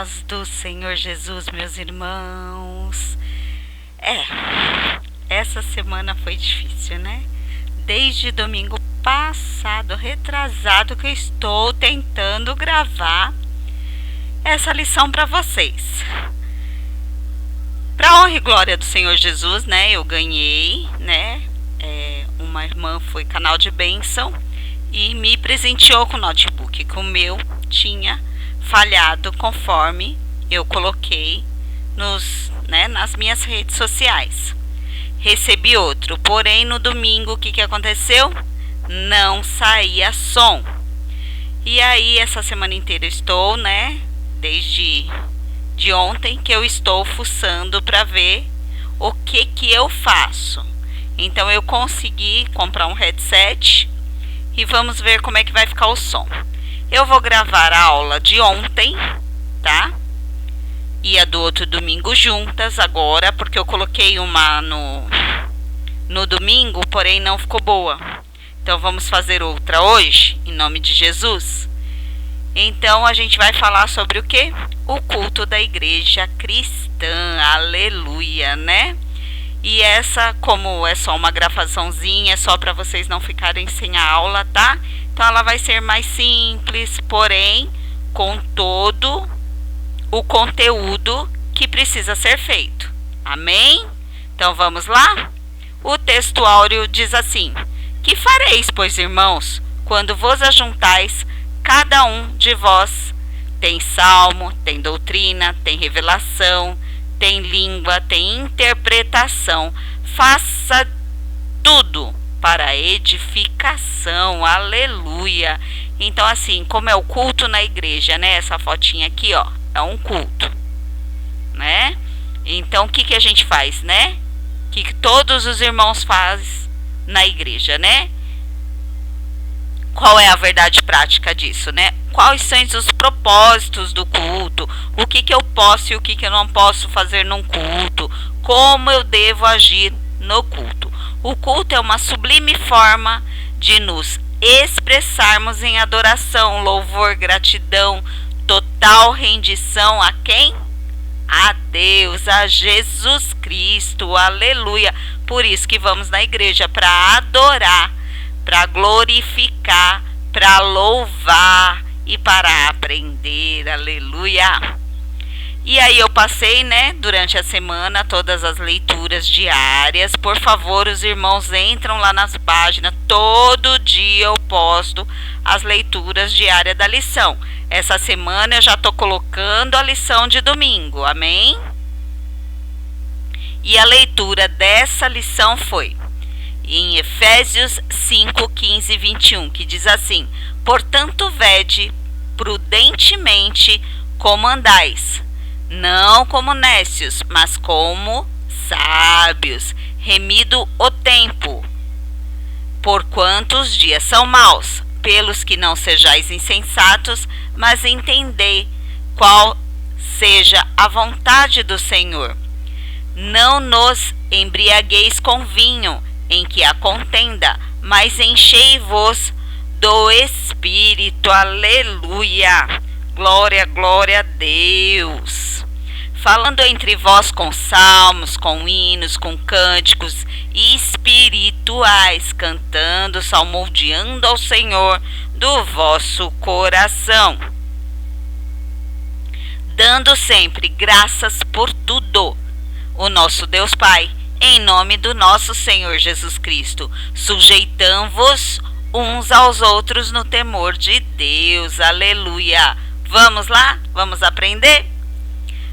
paz do Senhor Jesus, meus irmãos. Essa semana foi difícil, né? Desde domingo passado, retrasado, que eu estou tentando gravar essa lição para vocês. Para honra e glória do Senhor Jesus, né? Eu ganhei, né? Uma irmã foi canal de bênção e me presenteou com o notebook, que o meu tinha falhado conforme eu coloquei nas minhas redes sociais. Recebi outro, porém no domingo o que aconteceu? Não saía som. E aí essa semana inteira eu estou, desde ontem que eu estou fuçando para ver o que eu faço. Então eu consegui comprar um headset e vamos ver como é que vai ficar o som. Eu vou gravar a aula de ontem, tá? E a do outro domingo juntas agora, porque eu coloquei uma no domingo, porém não ficou boa. Então vamos fazer outra hoje, em nome de Jesus. Então a gente vai falar sobre o quê? O culto da igreja cristã, aleluia, né? E essa, como é só uma gravaçãozinha, é só para vocês não ficarem sem a aula, tá? Então ela vai ser mais simples, porém com todo o conteúdo que precisa ser feito. Amém? Então vamos lá? O texto áureo diz assim: que fareis, pois, irmãos, quando vos ajuntais, cada um de vós tem salmo, tem doutrina, tem revelação, tem língua, tem interpretação. Faça tudo para edificação, aleluia. Então assim, como é o culto na igreja, né? Essa fotinha aqui, ó, é um culto, né? Então o que a gente faz, né? O que todos os irmãos fazem na igreja, né? Qual é a verdade prática disso, né? Quais são os propósitos do culto? O que eu posso e o que eu não posso fazer num culto? Como eu devo agir no culto? O culto é uma sublime forma de nos expressarmos em adoração, louvor, gratidão, total rendição a quem? A Deus, a Jesus Cristo, aleluia. Por isso que vamos na igreja, para adorar, para glorificar, para louvar e para aprender, aleluia. E aí eu passei, durante a semana, todas as leituras diárias. Por favor, os irmãos entram lá nas páginas. Todo dia eu posto as leituras diárias da lição. Essa semana eu já estou colocando a lição de domingo, amém? E a leitura dessa lição foi em Efésios 5, 15 e 21, que diz assim: portanto, vede prudentemente como andais, não como nécios, mas como sábios, remido o tempo, porquanto os dias são maus. Pelos que não sejais insensatos, mas entendei qual seja a vontade do Senhor. Não nos embriagueis com vinho, em que há contenda, mas enchei-vos do Espírito, aleluia, glória, glória a Deus. Falando entre vós com salmos, com hinos, com cânticos espirituais, cantando, salmodiando ao Senhor do vosso coração, dando sempre graças por tudo, o nosso Deus Pai, em nome do nosso Senhor Jesus Cristo, sujeitando-vos uns aos outros no temor de Deus, aleluia. Vamos lá? Vamos aprender?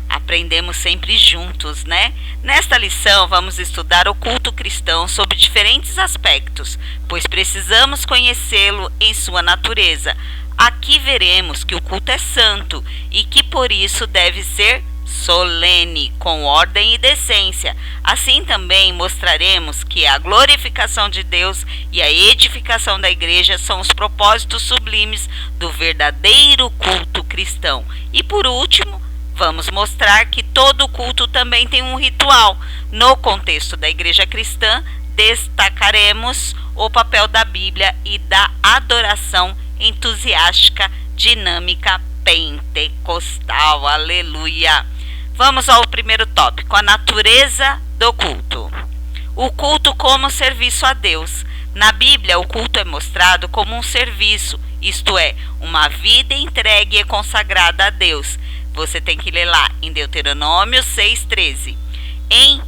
Aprendemos sempre juntos, né? Nesta lição vamos estudar o culto cristão sob diferentes aspectos, pois precisamos conhecê-lo em sua natureza. Aqui veremos que o culto é santo e que por isso deve ser solene, com ordem e decência. Assim também mostraremos que a glorificação de Deus e a edificação da igreja são os propósitos sublimes do verdadeiro culto cristão. E por último, vamos mostrar que todo culto também tem um ritual. No contexto da igreja cristã, destacaremos o papel da Bíblia e da adoração entusiástica, dinâmica, pentecostal. Aleluia! Vamos ao primeiro tópico, a natureza do culto. O culto como serviço a Deus. Na Bíblia, o culto é mostrado como um serviço, isto é, uma vida entregue e consagrada a Deus. Você tem que ler lá em Deuteronômio 6,13. Em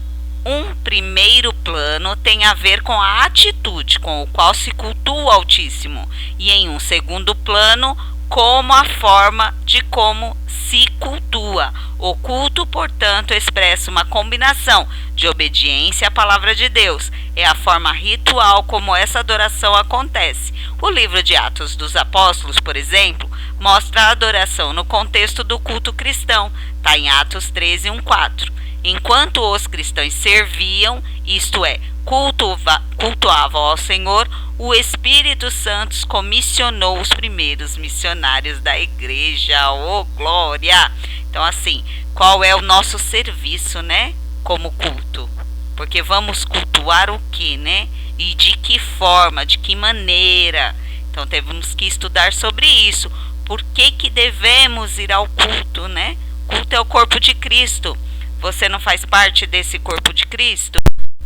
um primeiro plano tem a ver com a atitude com o qual se cultua o Altíssimo, e em um segundo plano, como a forma de como se cultua. O culto, portanto, expressa uma combinação de obediência à palavra de Deus. É a forma ritual como essa adoração acontece. O livro de Atos dos Apóstolos, por exemplo, mostra a adoração no contexto do culto cristão. Está em Atos 13:1-4. Enquanto os cristãos serviam, isto é, cultuavam ao Senhor, o Espírito Santo comissionou os primeiros missionários da igreja. Oh, glória! Então, assim, qual é o nosso serviço, né? Como culto. Porque vamos cultuar o que, né? E de que forma, de que maneira. Então, temos que estudar sobre isso. Por que devemos ir ao culto, né? Culto é o corpo de Cristo. Você não faz parte desse corpo de Cristo?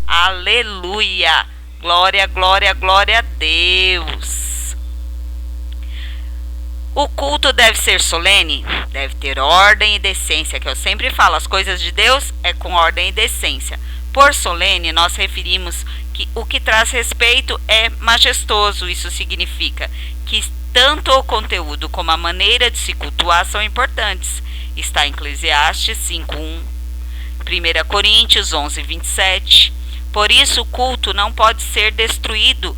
Aleluia! Glória, glória, glória a Deus! O culto deve ser solene? Deve ter ordem e decência, que eu sempre falo, as coisas de Deus é com ordem e decência. Por solene, nós referimos que o que traz respeito é majestoso. Isso significa que tanto o conteúdo como a maneira de se cultuar são importantes. Está em Eclesiastes 5:1, 1 Coríntios 11:27. Por isso, o culto não pode ser destruído,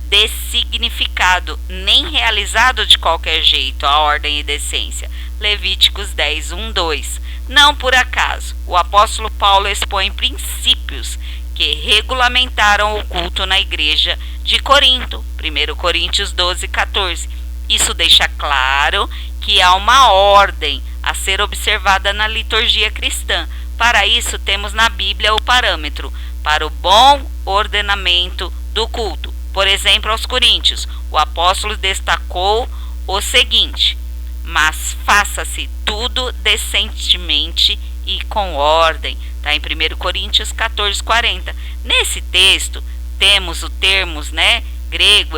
dessignificado, nem realizado de qualquer jeito, a ordem e decência. Levíticos 10:1-2. Não por acaso, o apóstolo Paulo expõe princípios que regulamentaram o culto na igreja de Corinto, 1 Coríntios 12:14. Isso deixa claro que há uma ordem a ser observada na liturgia cristã. Para isso, temos na Bíblia o parâmetro para o bom ordenamento do culto. Por exemplo, aos Coríntios, o apóstolo destacou o seguinte: mas faça-se tudo decentemente e com ordem. Está em 1 Coríntios 14:40. Nesse texto, temos o termo, né, grego,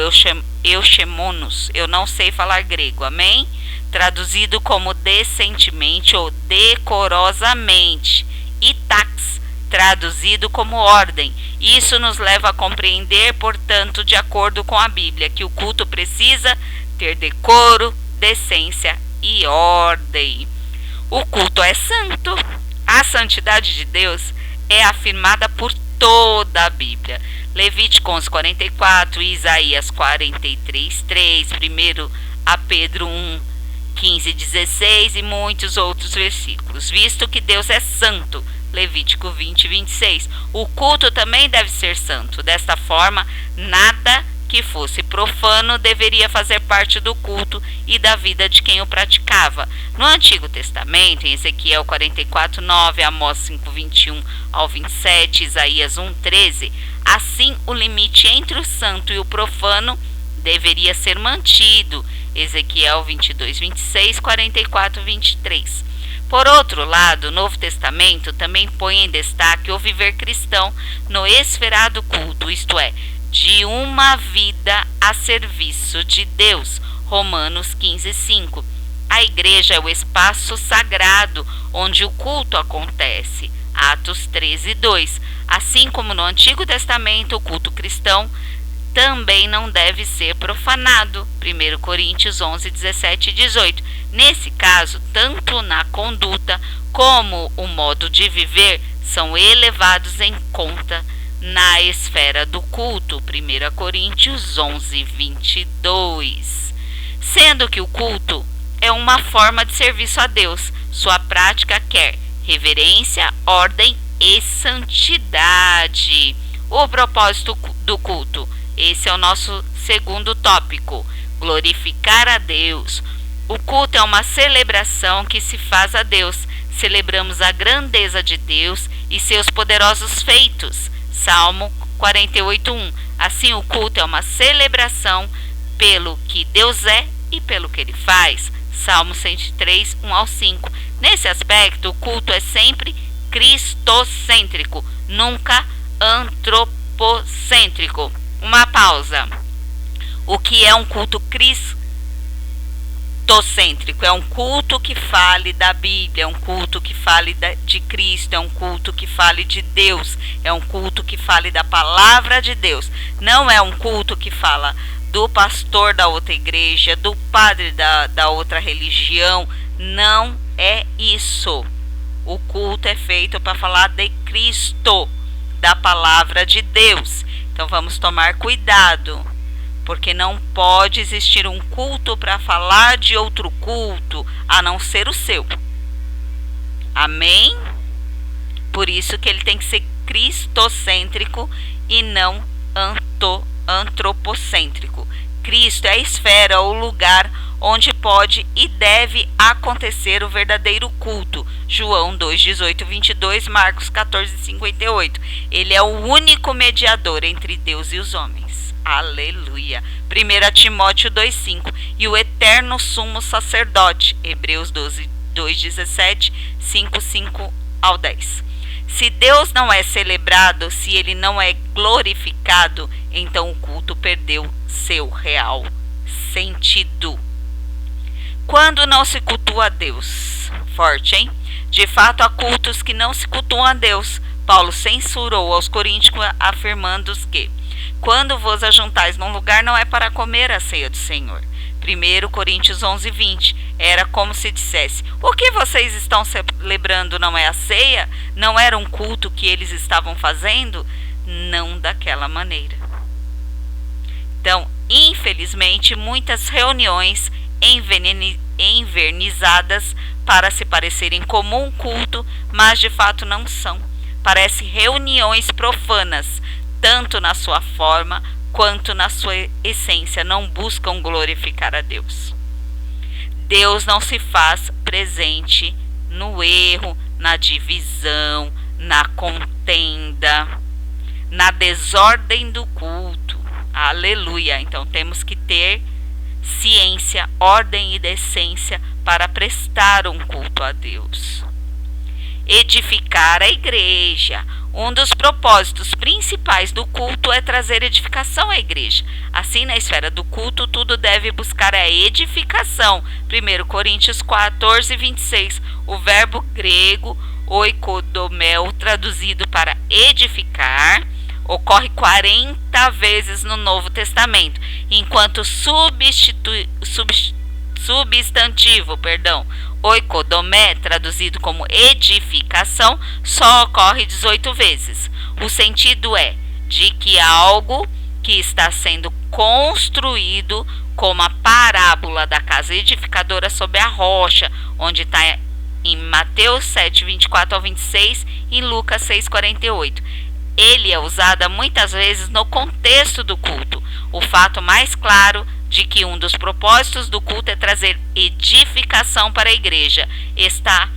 euchemonos. Eu não sei falar grego, amém? Traduzido como decentemente ou decorosamente. E tax, traduzido como ordem. Isso nos leva a compreender, portanto, de acordo com a Bíblia, que o culto precisa ter decoro, decência e ordem. O culto é santo. A santidade de Deus é afirmada por toda a Bíblia. Levítico 11:44, Isaías 43:3, 1 Pedro 1:15-16 e muitos outros versículos. Visto que Deus é santo, Levítico 20:26. O culto também deve ser santo. Desta forma, nada que fosse profano deveria fazer parte do culto e da vida de quem o praticava. No Antigo Testamento, em Ezequiel 44:9, Amós 5:21-27, Isaías 1:13, assim o limite entre o santo e o profano deveria ser mantido. Ezequiel 22:26, 44:23. Por outro lado, o Novo Testamento também põe em destaque o viver cristão no esferado culto, isto é, de uma vida a serviço de Deus. Romanos 15:5. A igreja é o espaço sagrado onde o culto acontece. Atos 13:2. Assim como no Antigo Testamento, o culto cristão também não deve ser profanado. 1 Coríntios 11:17-18. Nesse caso, tanto na conduta como o modo de viver são elevados em conta na esfera do culto. 1 Coríntios 11:22. Sendo que o culto é uma forma de serviço a Deus, sua prática quer reverência, ordem e santidade. O propósito do culto. Esse é o nosso segundo tópico, glorificar a Deus. O culto é uma celebração que se faz a Deus. Celebramos a grandeza de Deus e seus poderosos feitos. Salmo 48:1. Assim, o culto é uma celebração pelo que Deus é e pelo que Ele faz. Salmo 103, 1 ao 5. Nesse aspecto, o culto é sempre cristocêntrico, nunca antropocêntrico. Uma pausa. O que é um culto cristocêntrico? É um culto que fale da Bíblia, é um culto que fale de Cristo, é um culto que fale de Deus, é um culto que fale da palavra de Deus. Não é um culto que fala do pastor da outra igreja, do padre da outra religião. Não é isso. O culto é feito para falar de Cristo, da palavra de Deus. Então vamos tomar cuidado, porque não pode existir um culto para falar de outro culto, a não ser o seu. Amém? Por isso que ele tem que ser cristocêntrico e não antropocêntrico. Cristo é a esfera, o lugar onde pode e deve acontecer o verdadeiro culto. João 2, 18, 22, Marcos 14, 58. Ele é o único mediador entre Deus e os homens. Aleluia. 1 Timóteo 2, 5. E o eterno sumo sacerdote. Hebreus 12, 2, 17, 5, 5 ao 10. Se Deus não é celebrado, se ele não é glorificado, então o culto perdeu seu real sentido. Quando não se cultua a Deus? Forte, hein? De fato, há cultos que não se cultuam a Deus. Paulo censurou aos coríntios, afirmando que quando vos ajuntais num lugar, não é para comer a ceia do Senhor. 1 Coríntios 11, 20. Era como se dissesse: o que vocês estão celebrando não é a ceia? Não era um culto que eles estavam fazendo? Não daquela maneira. Então, infelizmente, muitas reuniões envernizadas para se parecerem como um culto, mas de fato não são. Parecem reuniões profanas, tanto na sua forma quanto na sua essência, não buscam glorificar a Deus. Deus não se faz presente no erro, na divisão, na contenda, na desordem do culto. Aleluia! Então temos que ter ciência, ordem e decência para prestar um culto a Deus. Edificar a igreja. Um dos propósitos principais do culto é trazer edificação à igreja. Assim, na esfera do culto, tudo deve buscar a edificação. 1 Coríntios 14, 26. O verbo grego oikodomel, traduzido para edificar, ocorre 40 vezes no Novo Testamento, enquanto substantivo, oikodomé, traduzido como edificação, só ocorre 18 vezes. O sentido é de que algo que está sendo construído, como a parábola da casa edificadora sobre a rocha, onde está em Mateus 7, 24 ao 26 e Lucas 6, 48. Ele é usado muitas vezes no contexto do culto. O fato mais claro de que um dos propósitos do culto é trazer edificação para a igreja está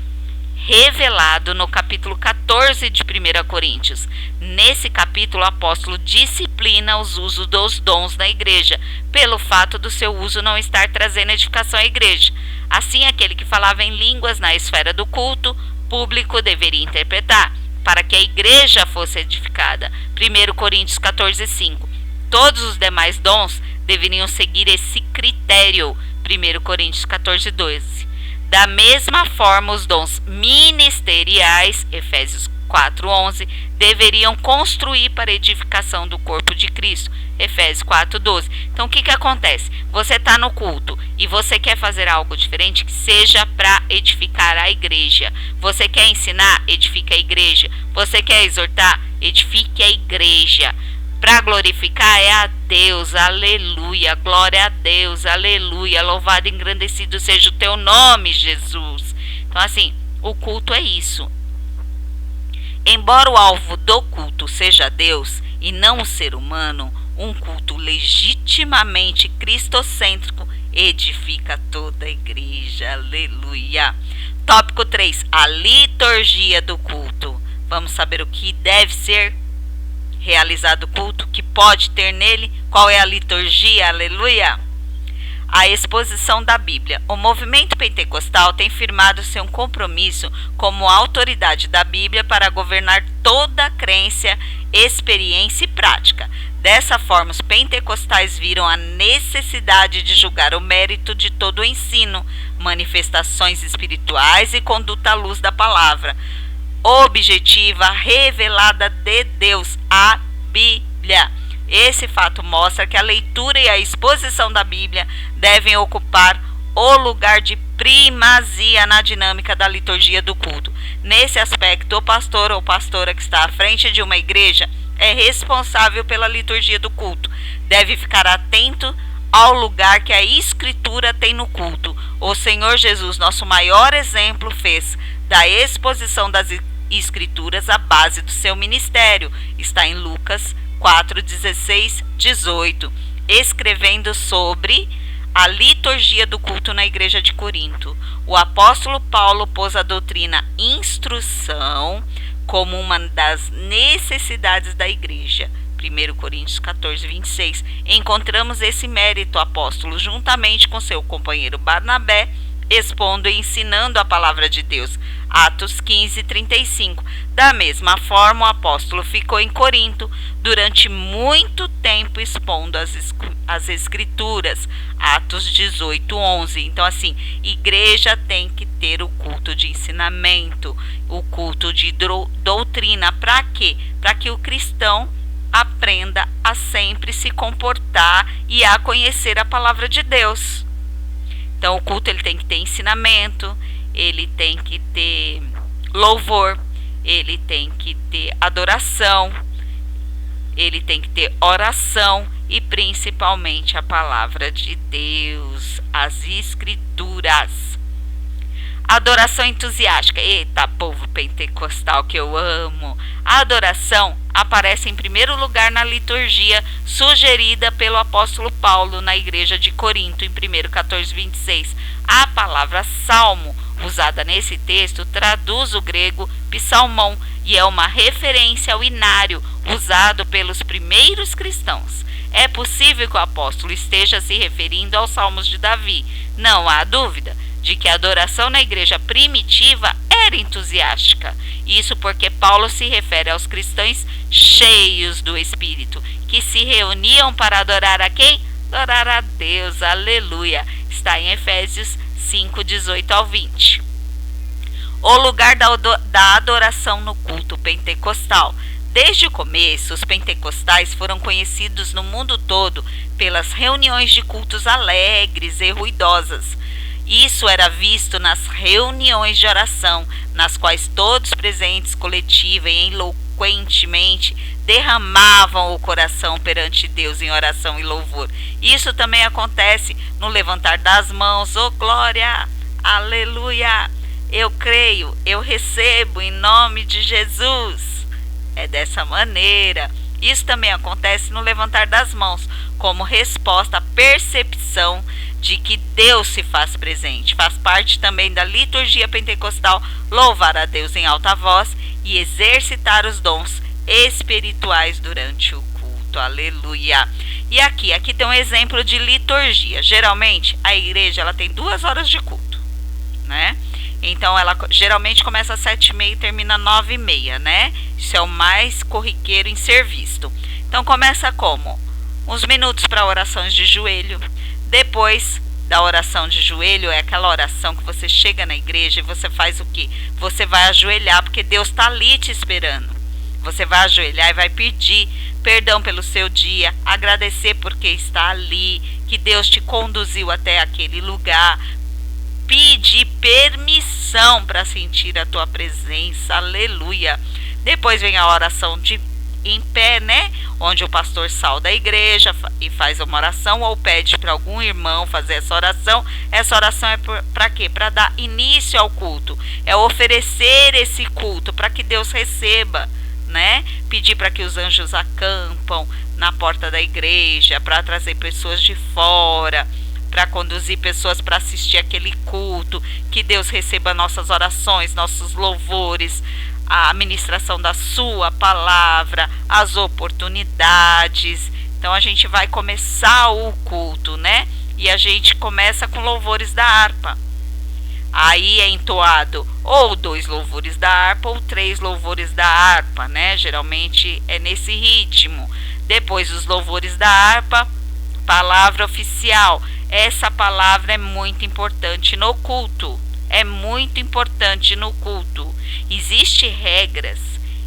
revelado no capítulo 14 de 1 Coríntios. Nesse capítulo, o apóstolo disciplina os usos dos dons na igreja, pelo fato do seu uso não estar trazendo edificação à igreja. Assim, aquele que falava em línguas na esfera do culto público deveria interpretar, para que a igreja fosse edificada. 1 Coríntios 14, 5. Todos os demais dons deveriam seguir esse critério. 1 Coríntios 14, 12. Da mesma forma, os dons ministeriais, Efésios 4, 11, deveriam construir para a edificação do corpo de Cristo. Efésios 4, 12. Então, o que acontece? Você está no culto e você quer fazer algo diferente que seja para edificar a igreja. Você quer ensinar? Edifica a igreja. Você quer exortar? Edifique a igreja. Para glorificar é a Deus, aleluia, glória a Deus, aleluia, louvado e engrandecido seja o teu nome, Jesus. Então, assim, o culto é isso. Embora o alvo do culto seja Deus e não o ser humano, um culto legitimamente cristocêntrico edifica toda a igreja, aleluia. Tópico 3, a liturgia do culto. Vamos saber o que deve ser realizado o culto, que pode ter nele, qual é a liturgia, aleluia. a exposição da Bíblia. O movimento pentecostal tem firmado seu compromisso como autoridade da Bíblia para governar toda a crença, experiência e prática. Dessa forma, os pentecostais viram a necessidade de julgar o mérito de todo o ensino, manifestações espirituais e conduta à luz da palavra objetiva revelada de Deus, a Bíblia. Esse fato mostra que a leitura e a exposição da Bíblia devem ocupar o lugar de primazia na dinâmica da liturgia do culto. Nesse aspecto, o pastor ou pastora que está à frente de uma igreja é responsável pela liturgia do culto. Deve ficar atento ao lugar que a Escritura tem no culto. O Senhor Jesus, nosso maior exemplo, fez da exposição das Escrituras a base do seu ministério. Está em Lucas 4, 16, 18, escrevendo sobre a liturgia do culto na igreja de Corinto. O apóstolo Paulo pôs a doutrina instrução como uma das necessidades da igreja. 1 Coríntios 14, 26. Encontramos esse mérito apóstolo juntamente com seu companheiro Barnabé, expondo e ensinando a palavra de Deus. Atos 15, 35. Da mesma forma, o apóstolo ficou em Corinto durante muito tempo expondo as escrituras. Atos 18, 11. Então, assim, igreja tem que ter o culto de ensinamento, o culto de doutrina. Para quê? Para que o cristão aprenda a sempre se comportar e a conhecer a palavra de Deus. Então, o culto ele tem que ter ensinamento, ele tem que ter louvor, ele tem que ter adoração, ele tem que ter oração e principalmente a palavra de Deus, as Escrituras. Adoração entusiástica. Eita, povo pentecostal que eu amo. A adoração aparece em primeiro lugar na liturgia sugerida pelo apóstolo Paulo na igreja de Corinto, em 1 14, 26. A palavra salmo, usada nesse texto, traduz o grego psalmon e é uma referência ao inário usado pelos primeiros cristãos. É possível que o apóstolo esteja se referindo aos salmos de Davi. Não há dúvida de que a adoração na igreja primitiva era entusiástica. Isso porque Paulo se refere aos cristãos cheios do Espírito, que se reuniam para adorar a quem? Adorar a Deus, aleluia. Está em Efésios 5, 18 ao 20. O lugar da adoração no culto pentecostal. Desde o começo, os pentecostais foram conhecidos no mundo todo pelas reuniões de cultos alegres e ruidosas. Isso era visto nas reuniões de oração, nas quais todos presentes, coletiva e eloquentemente, derramavam o coração perante Deus em oração e louvor. Isso também acontece no levantar das mãos. Oh, glória! Aleluia! Eu creio, eu recebo em nome de Jesus. É dessa maneira. Isso também acontece no levantar das mãos, como resposta à percepção de que Deus se faz presente. Faz parte também da liturgia pentecostal louvar a Deus em alta voz e exercitar os dons espirituais durante o culto. Aleluia! E aqui tem um exemplo de liturgia. Geralmente, a igreja ela tem 2 horas de culto, né? Então, ela geralmente começa às 7h30 e termina às 9h30, né? Isso é o mais corriqueiro em ser visto. Então, começa como? Uns minutos para orações de joelho. Depois da oração de joelho, é aquela oração que você chega na igreja e você faz o quê? Você vai ajoelhar, porque Deus está ali te esperando. Você vai ajoelhar e vai pedir perdão pelo seu dia, agradecer porque está ali, que Deus te conduziu até aquele lugar. Pedir permissão para sentir a tua presença, aleluia. Depois vem a oração em pé, né? Onde o pastor sauda a igreja e faz uma oração, ou pede para algum irmão fazer essa oração. Essa oração é para quê? Para dar início ao culto. É oferecer esse culto para que Deus receba, né? Pedir para que os anjos acampam na porta da igreja, para trazer pessoas de fora, para conduzir pessoas para assistir aquele culto, que Deus receba nossas orações, nossos louvores, a ministração da sua palavra, as oportunidades. Então a gente vai começar o culto, né? e a gente começa com louvores da harpa. Aí é entoado ou 2 louvores da harpa ou 3 louvores da harpa, né? Geralmente é nesse ritmo. Depois os louvores da harpa, palavra oficial. Essa palavra é muito importante no culto. É muito importante no culto. Existem regras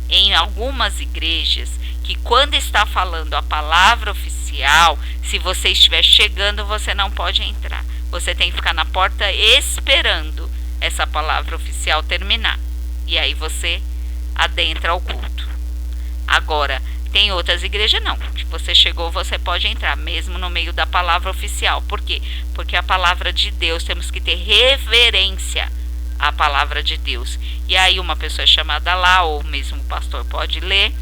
em algumas igrejas que quando está falando a palavra oficial, se você estiver chegando, você não pode entrar. Você tem que ficar na porta esperando essa palavra oficial terminar. E aí você adentra ao culto. Agora, tem outras igrejas não. Se você chegou, você pode entrar, mesmo no meio da palavra oficial. Por quê? Porque a palavra de Deus, temos que ter reverência à palavra de Deus. E aí uma pessoa chamada lá, ou mesmo o pastor pode ler,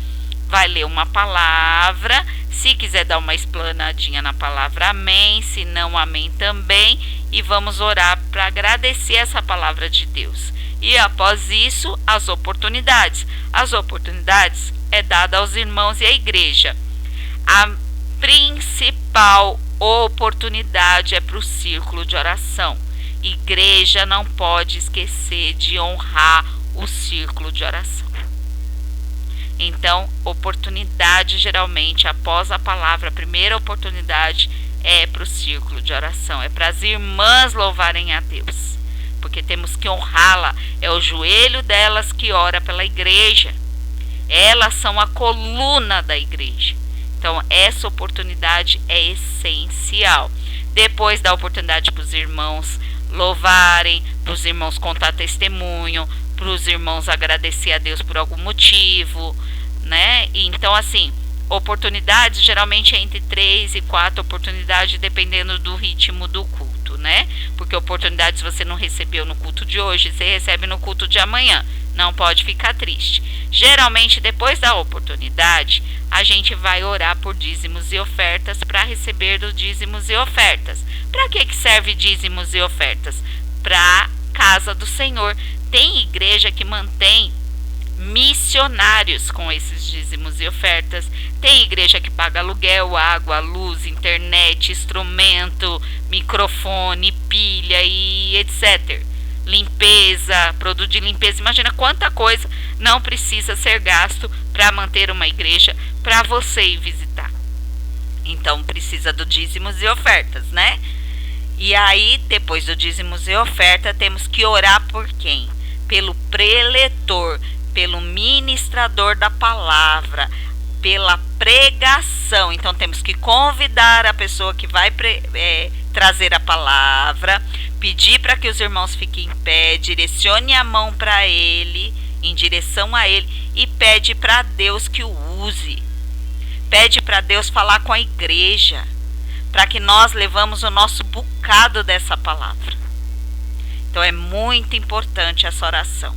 vai ler uma palavra. Se quiser dar uma explanadinha na palavra, amém. Se não, amém também. E vamos orar para agradecer essa palavra de Deus. E após isso, as oportunidades. As oportunidades é dada aos irmãos e à igreja. A principal oportunidade é para o círculo de oração. Igreja não pode esquecer de honrar o círculo de oração. Então, oportunidade geralmente após a palavra, a primeira oportunidade é para o círculo de oração, é para as irmãs louvarem a Deus, porque temos que honrá-la, é o joelho delas que ora pela igreja, elas são a coluna da igreja. Então, essa oportunidade é essencial. Depois dá oportunidade para os irmãos louvarem, para os irmãos contar testemunho, para os irmãos agradecer a Deus por algum motivo, né? Então, assim, oportunidades geralmente é entre 3 e 4 oportunidades, dependendo do ritmo do culto, né? Porque oportunidades você não recebeu no culto de hoje, você recebe no culto de amanhã. Não pode ficar triste. Geralmente, depois da oportunidade, a gente vai orar por dízimos e ofertas para receber dos dízimos e ofertas. Para que serve dízimos e ofertas? Para a casa do Senhor. Tem igreja que mantém missionários com esses dízimos e ofertas. Tem igreja que paga aluguel, água, luz, internet, instrumento, microfone, pilha e etc. Limpeza, produto de limpeza. Imagina quanta coisa não precisa ser gasto para manter uma igreja para você ir visitar. Então precisa do dízimos e ofertas, né? E aí, depois do dízimos e oferta, temos que orar por quem? Pelo preletor, pelo ministrador da palavra, pela pregação. Então temos que convidar a pessoa que vai trazer a palavra, pedir para que os irmãos fiquem em pé, direcione a mão para ele, em direção a ele, e pede para Deus que o use. Pede para Deus falar com a igreja, para que nós levamos o nosso bocado dessa palavra. Então é muito importante essa oração.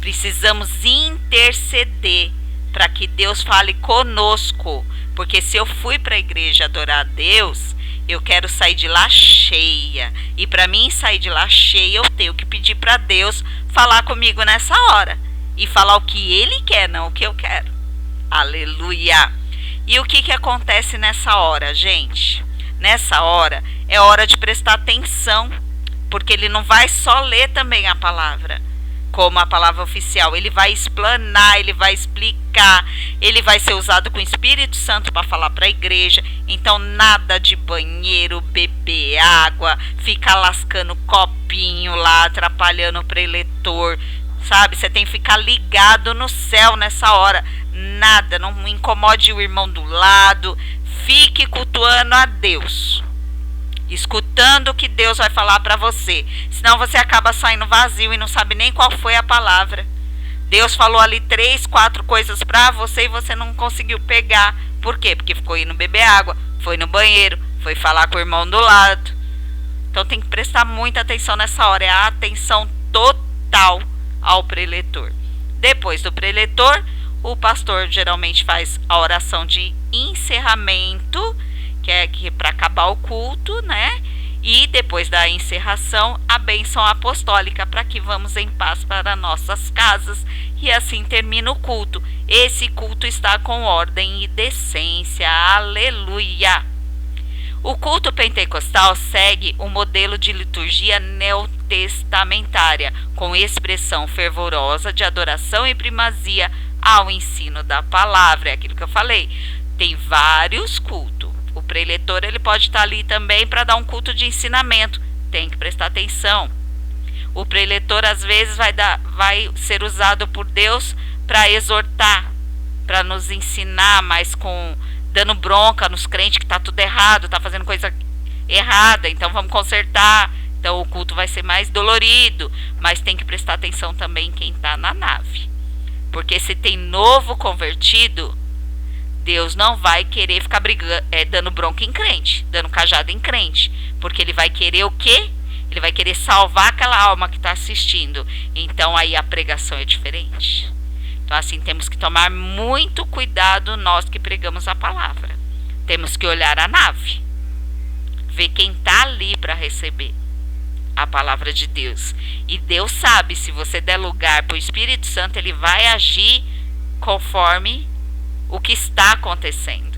Precisamos interceder para que Deus fale conosco, porque se eu fui para a igreja adorar a Deus, eu quero sair de lá cheia. E para mim sair de lá cheia, eu tenho que pedir para Deus falar comigo nessa hora. E falar o que Ele quer, não o que eu quero. Aleluia! E o que acontece nessa hora, gente? Nessa hora, é hora de prestar atenção. Porque Ele não vai só ler também a palavra, como a palavra oficial. Ele vai explanar, Ele vai explicar. Ele vai ser usado com o Espírito Santo para falar para a igreja. Então nada de banheiro, beber água, ficar lascando copinho lá, atrapalhando o preletor, sabe? Você tem que ficar ligado no céu nessa hora. Nada, não incomode o irmão do lado. Fique cultuando a Deus, escutando o que Deus vai falar para você. Senão você acaba saindo vazio e não sabe nem qual foi a palavra. Deus falou ali 3, 4 coisas para você e você não conseguiu pegar. Por quê? Porque ficou indo beber água, foi no banheiro, foi falar com o irmão do lado. Então tem que prestar muita atenção nessa hora. É a atenção total ao preletor. Depois do preletor, o pastor geralmente faz a oração de encerramento, que é para acabar o culto, né? E depois da encerração, a bênção apostólica, para que vamos em paz para nossas casas. E assim termina o culto. Esse culto está com ordem e decência. Aleluia! O culto pentecostal segue o modelo de liturgia neotestamentária, com expressão fervorosa de adoração e primazia ao ensino da palavra. É aquilo que eu falei. Tem vários cultos. O preletor ele pode estar ali também para dar um culto de ensinamento. Tem que prestar atenção. O preletor às vezes vai ser usado por Deus para exortar, para nos ensinar, mas dando bronca nos crentes que está tudo errado, está fazendo coisa errada, então vamos consertar. Então o culto vai ser mais dolorido, mas tem que prestar atenção também quem está na nave. Porque se tem novo convertido, Deus não vai querer ficar dando bronca em crente, dando cajada em crente. Porque ele vai querer o quê? Ele vai querer salvar aquela alma que está assistindo. Então aí a pregação é diferente. Então assim, temos que tomar muito cuidado nós que pregamos a palavra. Temos que olhar a nave. Ver quem está ali para receber a palavra de Deus. E Deus sabe, se você der lugar para o Espírito Santo, ele vai agir conforme o que está acontecendo.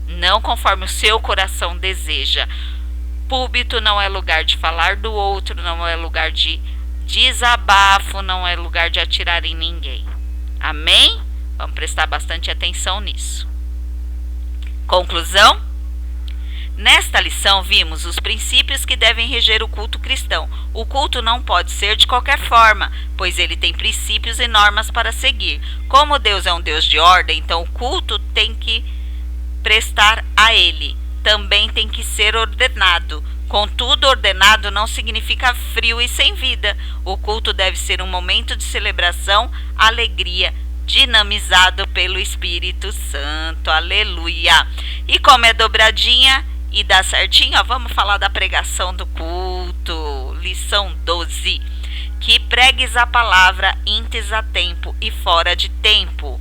Não conforme o seu coração deseja. Púlpito não é lugar de falar do outro, não é lugar de desabafo, não é lugar de atirar em ninguém. Amém? Vamos prestar bastante atenção nisso. Conclusão? Nesta lição vimos os princípios que devem reger o culto cristão. O culto não pode ser de qualquer forma, pois ele tem princípios e normas para seguir. Como Deus é um Deus de ordem, então o culto tem que prestar a ele. Também tem que ser ordenado. Contudo, ordenado não significa frio e sem vida. O culto deve ser um momento de celebração, alegria, dinamizado pelo Espírito Santo. Aleluia! E como é dobradinha e dá certinho, ó, vamos falar da pregação do culto. Lição 12. Que pregues a palavra ínteres a tempo e fora de tempo.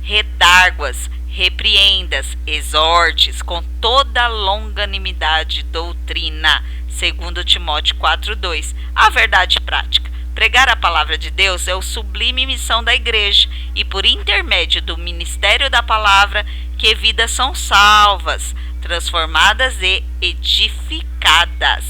Redarguas, repreendas, exortes com toda longanimidade doutrina, segundo Timóteo 4:2. A verdade prática. Pregar a palavra de Deus é o sublime missão da igreja e por intermédio do ministério da palavra que vidas são salvas, transformadas e edificadas.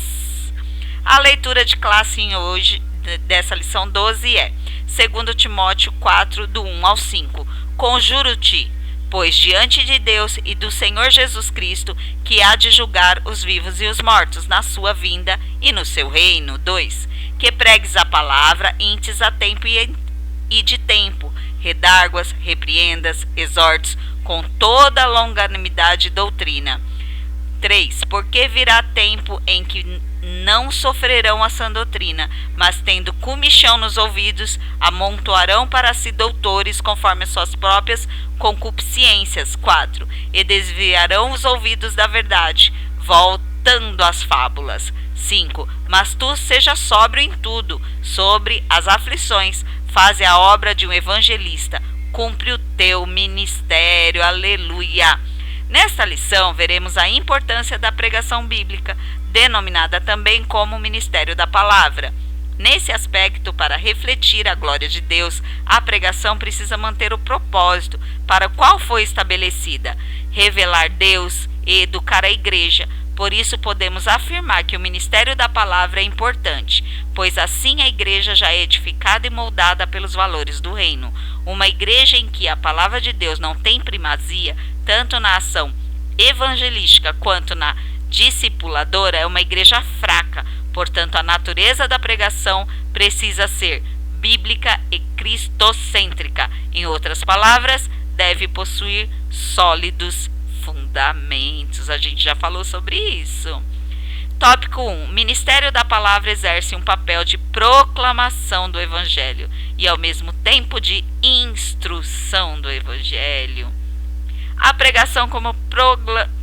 A leitura de classe em hoje dessa lição 12 é 2 Timóteo 4, do 1 ao 5. Conjuro-te, pois diante de Deus e do Senhor Jesus Cristo, que há de julgar os vivos e os mortos na sua vinda e no seu reino. 2. Que pregues a palavra ínteres a tempo e de tempo, redarguas, repreendas, exortes, com toda longanimidade e doutrina. 3. Porque virá tempo em que não sofrerão a sã doutrina, mas tendo comichão nos ouvidos, amontoarão para si doutores conforme as suas próprias concupiscências. 4. E desviarão os ouvidos da verdade, voltando às fábulas. 5. Mas tu seja sóbrio em tudo, sobre as aflições, faze a obra de um evangelista, cumpre o teu ministério. Aleluia! Nesta lição, veremos a importância da pregação bíblica, denominada também como Ministério da Palavra. Nesse aspecto, para refletir a glória de Deus, a pregação precisa manter o propósito para o qual foi estabelecida, revelar Deus e educar a igreja. Por isso, podemos afirmar que o Ministério da Palavra é importante, pois assim a igreja já é edificada e moldada pelos valores do reino. Uma igreja em que a palavra de Deus não tem primazia, tanto na ação evangelística quanto na discipuladora, é uma igreja fraca. Portanto, a natureza da pregação precisa ser bíblica e cristocêntrica. Em outras palavras, deve possuir sólidos fundamentos. A gente já falou sobre isso. Tópico 1. Ministério da Palavra exerce um papel de proclamação do Evangelho e ao mesmo tempo de instrução do Evangelho. A pregação como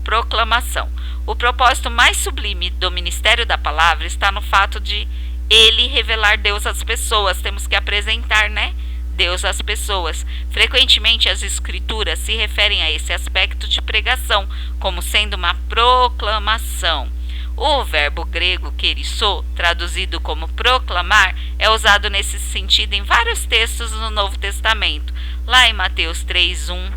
proclamação. O propósito mais sublime do Ministério da Palavra está no fato de ele revelar Deus às pessoas. Temos que apresentar, Deus às pessoas. Frequentemente as escrituras se referem a esse aspecto de pregação como sendo uma proclamação. O verbo grego kerisô, traduzido como proclamar, é usado nesse sentido em vários textos no Novo Testamento. Lá em Mateus 3:1,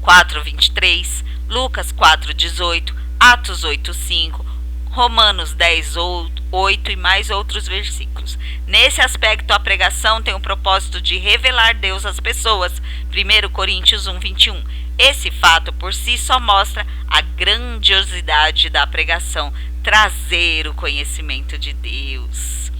4:23, Lucas 4:18, Atos 8:5, Romanos 10:8 e mais outros versículos. Nesse aspecto, a pregação tem o propósito de revelar Deus às pessoas. 1 Coríntios 1:21. Esse fato por si só mostra a grandiosidade da pregação, trazer o conhecimento de Deus.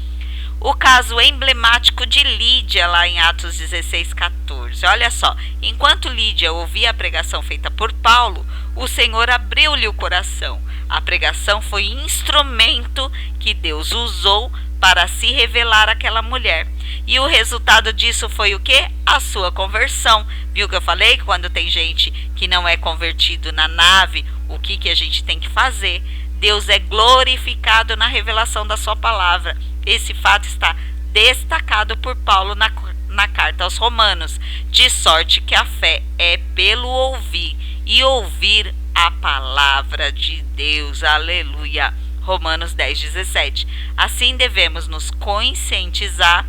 O caso emblemático de Lídia, lá em Atos 16:14. Olha só, enquanto Lídia ouvia a pregação feita por Paulo, o Senhor abriu-lhe o coração. A pregação foi instrumento que Deus usou para se revelar àquela mulher. E o resultado disso foi o quê? A sua conversão. Viu que eu falei que quando tem gente que não é convertido na nave, o que a gente tem que fazer? Deus é glorificado na revelação da sua palavra. Esse fato está destacado por Paulo na carta aos Romanos, de sorte que a fé é pelo ouvir, e ouvir a palavra de Deus. Aleluia. Romanos 10:17. Assim devemos nos conscientizar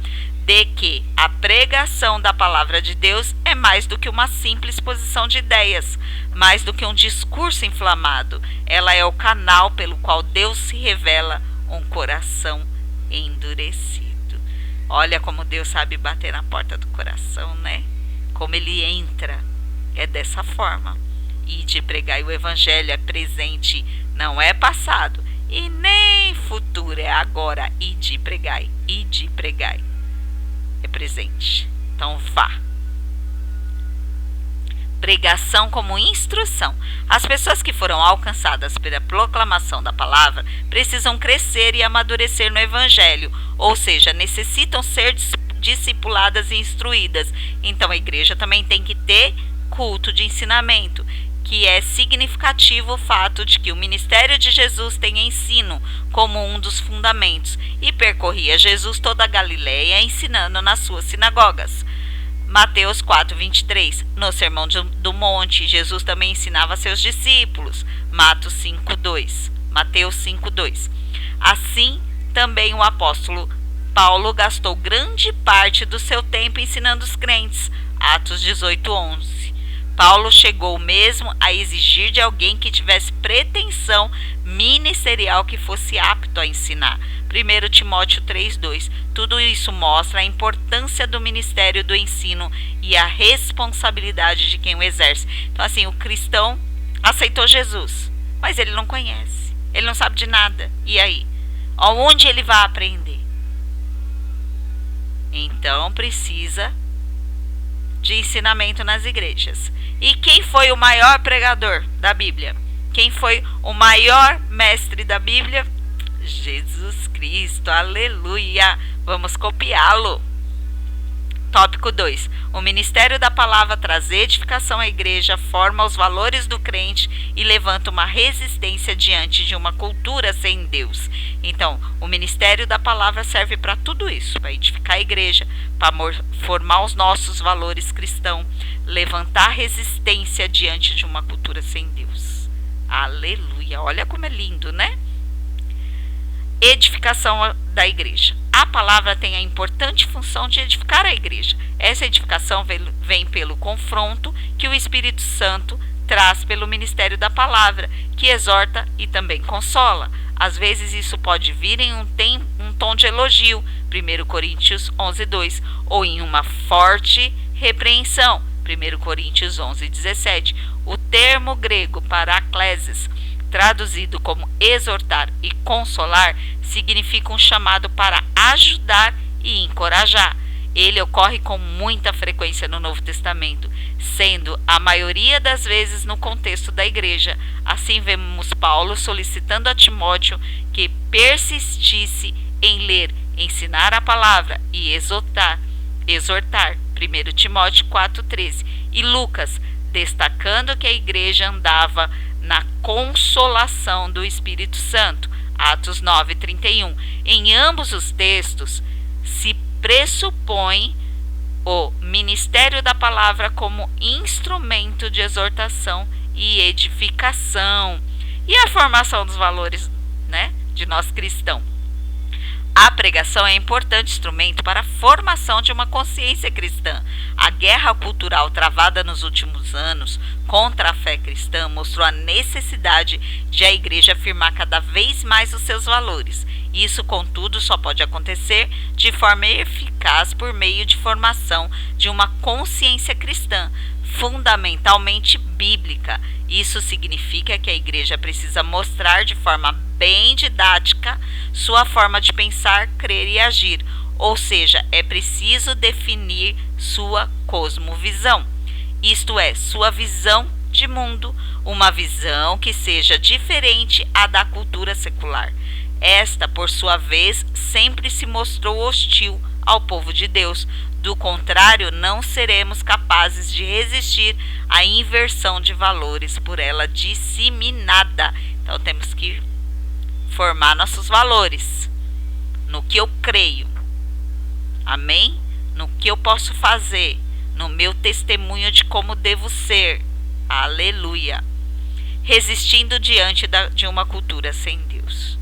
de que a pregação da palavra de Deus é mais do que uma simples exposição de ideias, mais do que um discurso inflamado. Ela é o canal pelo qual Deus se revela um coração endurecido. Olha como Deus sabe bater na porta do coração, né? Como ele entra. É dessa forma. E de pregar o evangelho é presente, não é passado, e nem futuro, é agora. E de pregai, é presente. Então vá. Pregação como instrução. As pessoas que foram alcançadas pela proclamação da palavra precisam crescer e amadurecer no evangelho, ou seja, necessitam ser discipuladas e instruídas. Então a igreja também tem que ter culto de ensinamento, que é significativo o fato de que o ministério de Jesus tem ensino como um dos fundamentos, e percorria Jesus toda a Galileia ensinando nas suas sinagogas. Mateus 4:23. No Sermão do Monte, Jesus também ensinava a seus discípulos. Mateus 5:2. Assim, também o apóstolo Paulo gastou grande parte do seu tempo ensinando os crentes. Atos 18:11. Paulo chegou mesmo a exigir de alguém que tivesse pretensão ministerial que fosse apto a ensinar. 1 Timóteo 3:2. Tudo isso mostra a importância do ministério do ensino e a responsabilidade de quem o exerce. Então, assim, o cristão aceitou Jesus, mas ele não conhece, ele não sabe de nada. E aí? Aonde ele vai aprender? Então, precisa de ensinamento nas igrejas. E quem foi o maior pregador da Bíblia? Quem foi o maior mestre da Bíblia? Jesus Cristo, aleluia! Vamos copiá-lo. Tópico 2. O ministério da palavra traz edificação à igreja, forma os valores do crente e levanta uma resistência diante de uma cultura sem Deus. Então, o ministério da palavra serve para tudo isso, para edificar a igreja, para formar os nossos valores cristãos, levantar resistência diante de uma cultura sem Deus. Aleluia! Olha como é lindo, né? Edificação da igreja. A palavra tem a importante função de edificar a igreja. Essa edificação vem pelo confronto que o Espírito Santo traz pelo ministério da palavra, que exorta e também consola. Às vezes isso pode vir em um tom de elogio, 1 Coríntios 11:2, ou em uma forte repreensão, 1 Coríntios 11:17. O termo grego paraklesis, traduzido como exortar e consolar, significa um chamado para ajudar e encorajar. Ele ocorre com muita frequência no Novo Testamento, sendo a maioria das vezes no contexto da igreja. Assim vemos Paulo solicitando a Timóteo que persistisse em ler, ensinar a palavra e exortar. 1 Timóteo 4:13. E Lucas, destacando que a igreja andava na consolação do Espírito Santo. Atos 9:31. Em ambos os textos se pressupõe o ministério da palavra como instrumento de exortação e edificação e a formação dos valores, né, de nós cristãos. A pregação é um importante instrumento para a formação de uma consciência cristã. A guerra cultural travada nos últimos anos contra a fé cristã mostrou a necessidade de a igreja afirmar cada vez mais os seus valores. Isso, contudo, só pode acontecer de forma eficaz por meio de formação de uma consciência cristã, fundamentalmente bíblica. Isso significa que a igreja precisa mostrar de forma bem didática sua forma de pensar, crer e agir, ou seja, é preciso definir sua cosmovisão, isto é, sua visão de mundo, uma visão que seja diferente à da cultura secular. Esta, por sua vez, sempre se mostrou hostil ao povo de Deus. Do contrário, não seremos capazes de resistir à inversão de valores por ela disseminada. Então temos que formar nossos valores no que eu creio. Amém? No que eu posso fazer, no meu testemunho de como devo ser. Aleluia. Resistindo diante de uma cultura sem Deus.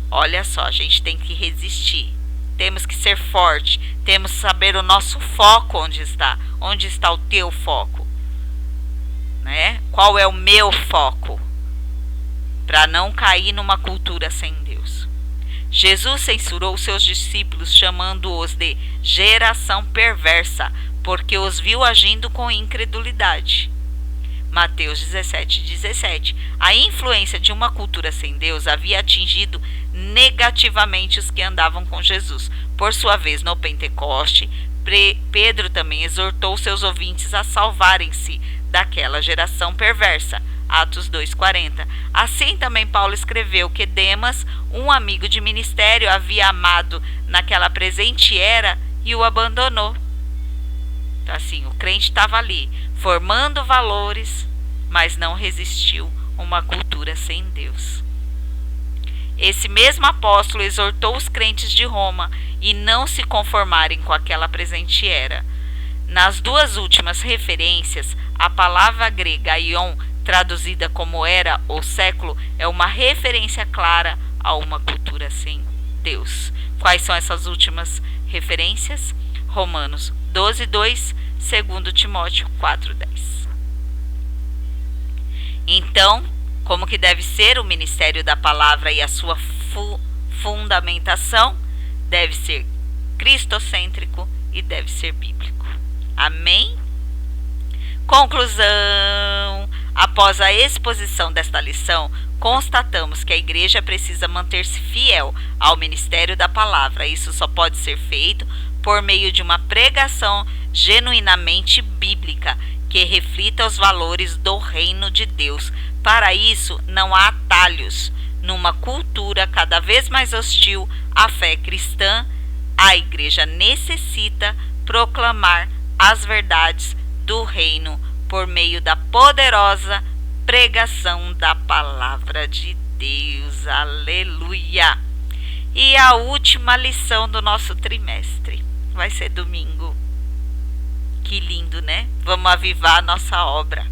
Olha só, a gente tem que resistir. Temos que ser forte. Temos que saber o nosso foco onde está. Onde está o teu foco? Né? Qual é o meu foco? Para não cair numa cultura sem Deus. Jesus censurou seus discípulos, chamando-os de geração perversa, porque os viu agindo com incredulidade. Mateus 17:17. A influência de uma cultura sem Deus havia atingido negativamente os que andavam com Jesus. Por sua vez, no Pentecoste, Pedro também exortou seus ouvintes a salvarem-se daquela geração perversa. Atos 2:40. Assim também Paulo escreveu que Demas, um amigo de ministério, havia amado naquela presente era e o abandonou. Então assim, o crente estava ali, formando valores, mas não resistiu a uma cultura sem Deus. Esse mesmo apóstolo exortou os crentes de Roma e não se conformarem com aquela presente era. Nas duas últimas referências, a palavra grega aion, traduzida como era ou século, é uma referência clara a uma cultura sem Deus. Quais são essas últimas referências? Romanos 12:2, 2 Timóteo 4:10. Então, como que deve ser o ministério da palavra e a sua fundamentação? Deve ser cristocêntrico e deve ser bíblico. Amém? Conclusão. Após a exposição desta lição, constatamos que a igreja precisa manter-se fiel ao ministério da palavra. Isso só pode ser feito por meio de uma pregação genuinamente bíblica, que reflita os valores do reino de Deus. Para isso, não há atalhos. Numa cultura cada vez mais hostil à fé cristã, a igreja necessita proclamar as verdades do reino por meio da poderosa pregação da palavra de Deus. Aleluia! E a última lição do nosso trimestre vai ser domingo. Que lindo, né? Vamos avivar a nossa obra.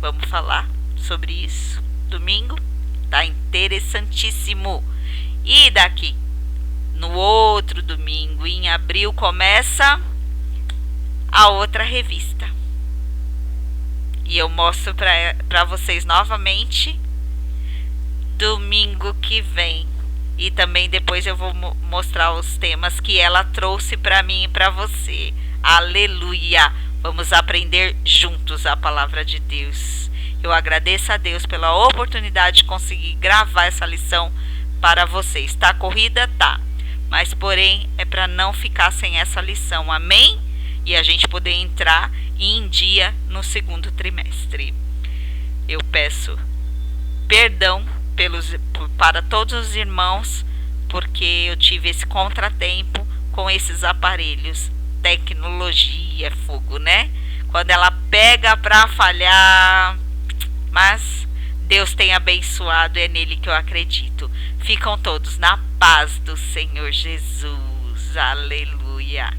Vamos falar sobre isso. Domingo tá interessantíssimo. E daqui, no outro domingo, em abril, começa a outra revista. E eu mostro para vocês novamente domingo que vem. E também depois eu vou mostrar os temas que ela trouxe para mim e para você. Aleluia! Vamos aprender juntos a palavra de Deus. Eu agradeço a Deus pela oportunidade de conseguir gravar essa lição para vocês. Tá corrida? Tá. Mas porém é para não ficar sem essa lição. Amém? E a gente poder entrar em dia no segundo trimestre. Eu peço perdão para todos os irmãos, porque eu tive esse contratempo com esses aparelhos. Tecnologia é fogo, né? Quando ela pega para falhar, mas Deus tem abençoado, é nele que eu acredito. Ficam todos na paz do Senhor Jesus. Aleluia.